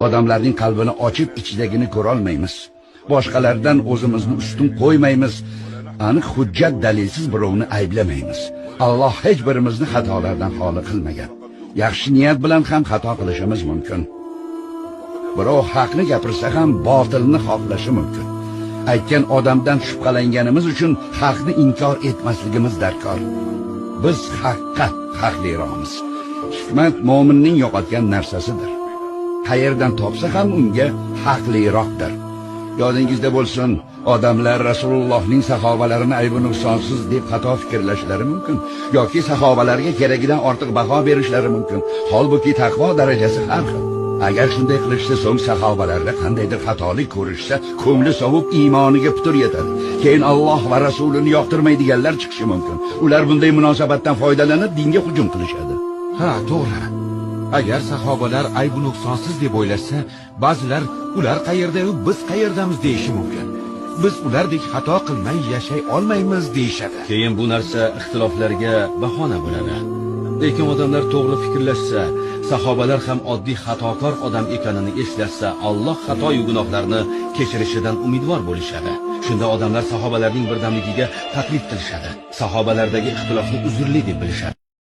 Odamlarning qalbini ochib ichidagini ko'rolmaymiz. Boshqalardan o'zimizni ustun qo'ymaymiz. Aniq hujjat dalilsiz birovni ayblamaymiz. Alloh hech birimizni xatolardan xoli qilmagan. Yaxshi niyat bilan ham xato qilishimiz mumkin. Birov haqni gapirsa ham botilni xohlashi mumkin. Aytgan odamdan shubhalanganimiz uchun haqni inkor etmasligimiz darkor. Biz haqqa haqliroqmiz. Hikmat mo'minning yo'qotgan narsasidir. Qayerdan topsa ham unga haqliroqdir. Yodingizda bo'lsin, odamlar Rasulullohning sahobalarini aybi nuqsonsiz deb xato fikrlashlari mumkin yoki sahobalarga keragidan ortiq baho berishlari mumkin. Holbuki taqvo darajasi har xil. Agar shunday qilishsa, so'ng sahobalarda qandaydir xatolik ko'rishsa, ko'ngli sovib iymoniga putur yetadi. Keyin Alloh va Rasulini yoqtirmaydiganlar chiqishi mumkin. Ular bunday munosabatdan foydalanib dinga hujum qilishadi. Ha, to'g'ri. Agar sahobalar aybu nuqsonsiz deb o'ylasa, ba'zilar ular qayerda-yu biz qayerdamiz deyishi mumkin. Biz ulardek xato qilmay yashay olmaymiz deyishadi. Keyin bu narsa ixtiloflarga bahona bo'ladi. Lekin odamlar to'g'ri fikrlashsa, sahobalar ham oddiy xatokor odam ekanini eslashsa, Alloh xato-yu gunohlarni kechirishidan umidvor bo'lishadi. Shunda odamlar sahobalarning birdamligiga taqlid qilishadi. Sahobalardagi ixtilofni uzrli deb bilishadi.